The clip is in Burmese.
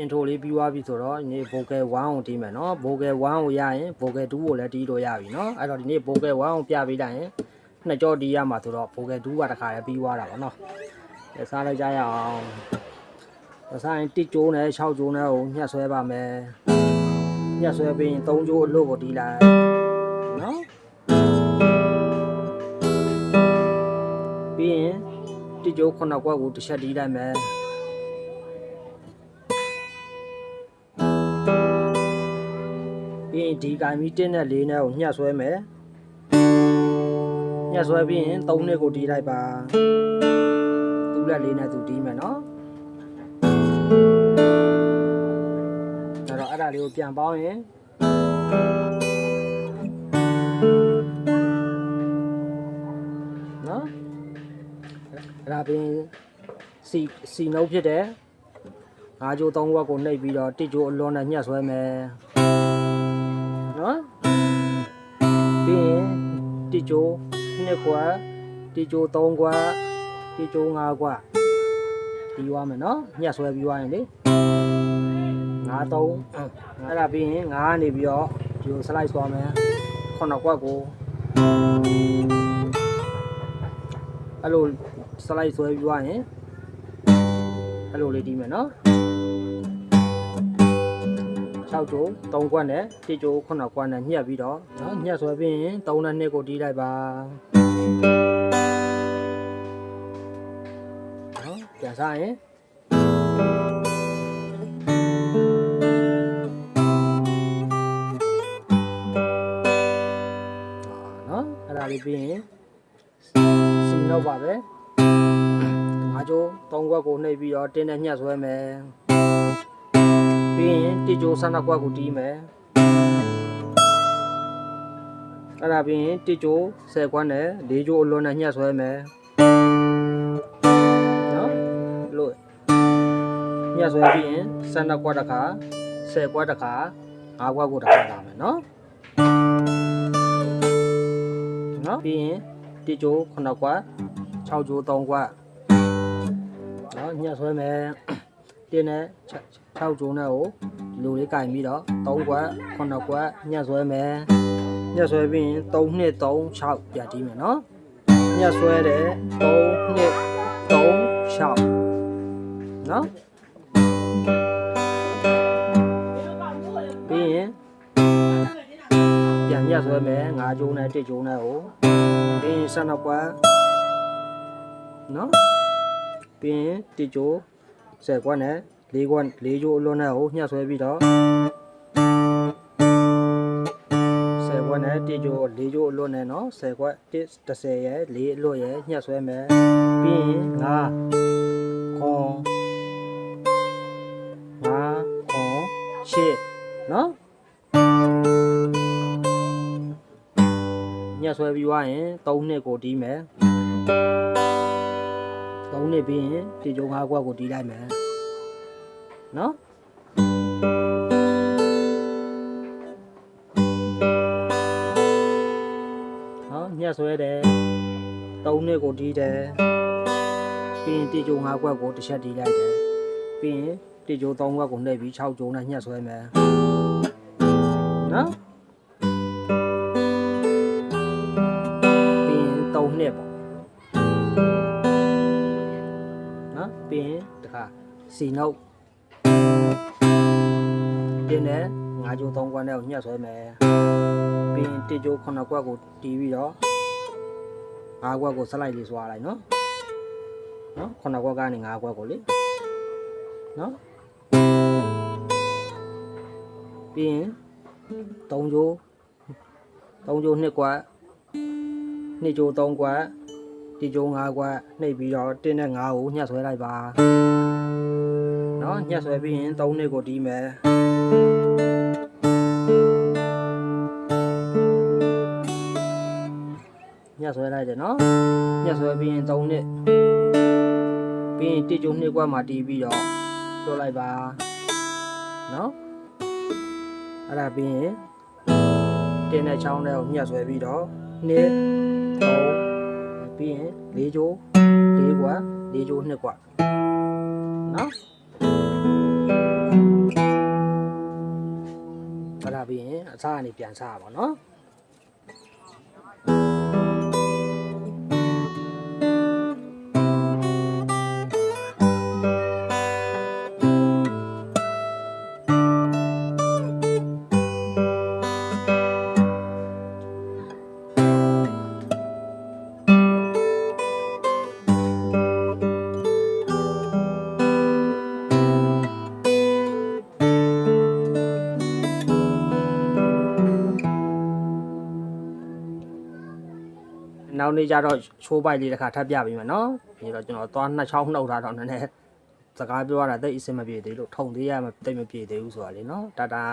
င်ထိုလေးပြီးသွားပြီဆိုတော့ဒီနေ့ vocal 1ကိုတီးမယ်နော် vocal 1ကိုရရင် vocal 2ကိုလည်းတီးလို့ရပြီနော်အဲ့တော့ဒီနေ့ vocal 1ကိုပြပေးလိုက်ရင်နှစ်ကြောတီးရမှာဆိုတော့ vocal 2ကတခါလည်းပြီးသွားတာပါနော်စားလိုက်ကြရအောင်စားရင်1ကျိုးနဲ့6ကျိုးနဲ့ကိုညှက်ဆွဲပါမယ်ညှက်ဆွဲပြီးရင်3ကျိုးအလို့ကိုတီးလိုက်နော်ပြီးရင်1ကျိုး9ကွက်ကိုတစ်ချက်တီးလိုက်မယ်ပြီးရင်ဒီကိုင်ပြီး1နဲ့4နဲ့ကိုညှက်ဆွဲမယ်ညှက်ဆွဲပြီးရင်3နှစ်ကိုတီးလိုက်ပါသူ့လက်4နဲ့သူတီးမယ်နော်အဲ့ဒါလေးကိုပြန်ပေါင်းရင်နော်အဲ့ဒါပြင်စီနှုတ်ဖြစ်တယ်5ကျိုး3ခွက်ကိုနှိပ်ပြီးတော့1ကျိုးအလွန်နဲ့ညှက်ဆွဲမယ်နော်ပြီးရင်1ကျိုး2ခွက်1ကျိုး3ခွက်1ကျိုး5ခွက်ပြီးသွားမယ်နော်ညှက်ဆွဲပြီးသွားရင်လေ53အဲ့ဒါပြီးရင်9ကနေပြီးတော့ဒီကို slide သွားမယ်9ကွက်ကိုအဲ့လို slide ဆွဲပြီးသွားရင်အဲ့လိုလေးတီးမယ်နော်6ကျိုး3ကွက်နဲ့1ကျိုး9ကွက်နဲ့ညှက်ပြီးတော့နော်ညှက်ဆွဲပြီးရင်3နဲ့2ကိုတီးလိုက်ပါနော်ပြန်စားရင်လေးပြီးရင်စီနောက်ပါပဲ5ကျိုး3ခွက်ကိုနှိပ်ပြီးတော့တင်းနဲ့ညှက်ဆွဲမယ်ပြီးရင်1ကျိုး12ခွက်ကိုတီးမယ်အဲ့ဒါပြီးရင်1ကျိုး10ခွက်နဲ့4ကျိုးအလွန်နဲ့ညှက်ဆွဲမယ်နော်လို့ညှက်ဆွဲပြီးရင်12ခွက်တစ်ခါ10ခွက်တစ်ခါ5ခွက်ကိုတစ်ခါလာမယ်နော်နော်ပြီးရင်1ကျိုး9ကွက်6ကျိုး3ကွက်နော်ညှက်ဆွဲမယ်တင်းနဲ့6ကျိုးနဲ့ကိုလူလေးကင်ပြီးတော့3ကွက်9ကွက်ညှက်ဆွဲမယ်ညှက်ဆွဲပြီးရင်3 2 3 6ပြတီးမယ်နော်ညှက်ဆွဲတယ်3 2 3 6နော်ပြီးရင်ညှက်ဆွဲမယ်5ကျိုးနဲ့1ကျိုးနဲ့ကိုပြီးရင်12ကွက်နော်ပြီးရင်1ကျိုး10ကွက်နဲ့4ကွက်4ကျိုးအလွန်နဲ့ကိုညှက်ဆွဲပြီးတော့10ကွက်နဲ့1ကျိုး4ကျိုးအလွန်နဲ့နော်10ကွက်10ရဲ့4အလွန်ရဲ့ညှက်ဆွဲမယ်ပြီးရင်5ခွန်8နော်ညှက်ဆွဲပြီးသွားရင်3နှစ်ကိုတီးမယ်3နှစ်ပြီးရင်1ကျိုး5ခွက်ကိုတီးလိုက်မယ်နော်ညှက်ဆွဲတယ်3နှစ်ကိုတီးတယ်ပြီးရင်1ကျိုး5ခွက်ကိုတစ်ချက်တီးလိုက်တယ်ပြီးရင်1ကျိုး3ခွက်ကိုနှိပ်ပြီး6ကျိုးနဲ့ညှက်ဆွဲမယ်နော်နှစ်ပေါ့နော်ပြီးရင်တခါစီနှုတ်တင်းနဲ့5ကျိုး3ခွက်နဲ့ကိုညှက်ဆွဲမယ်ပြီးရင်1ကျိုး9ခွက်ကိုတီးပြီးတော့5ခွက်ကိုဆက်လိုက်လေးဆွာလိုက်နော်9ခွက်ကနေ5ခွက်ကိုလေနော်ပြီးရင်3ကျိုး2ခွက်2ကျိုး3ကွက်1ကျိုး5ကွက်နှိပ်ပြီးတော့1နဲ့5ကိုညှက်ဆွဲလိုက်ပါနော်ညှက်ဆွဲပြီးရင်3နှစ်ကိုတီးမယ်ညှက်ဆွဲလိုက်တယ်နော်ညှက်ဆွဲပြီးရင်3နှစ်ပြီးရင်1ကျိုး2ကွက်မှာတီးပြီးတော့လွှတ်လိုက်ပါနော်အဲ့ဒါပြီးရင်1နဲ့6နဲ့ကိုညှက်ဆွဲပြီးတော့နှစ်ပြီးရင်4ကျိုး4ကွက်4ကျိုး2ကွက်နော် အစားကနေပြန်စားပါနော်နောက်နေ့ကျတော့ချိုးပိုက်လေးတစ်ခါထပ်ပြပေးမယ်နော်ပြီးတော့ကျွန်တော်သွားနှစ်ချောင်းနှုတ်ထားတော့နည်းနည်းစကားပြောရတာတိတ်အဆင်မပြေသေးလို့ထုံသေးရမတိတ်မပြေသေးဘူးဆိုတာလေနော်တာတာ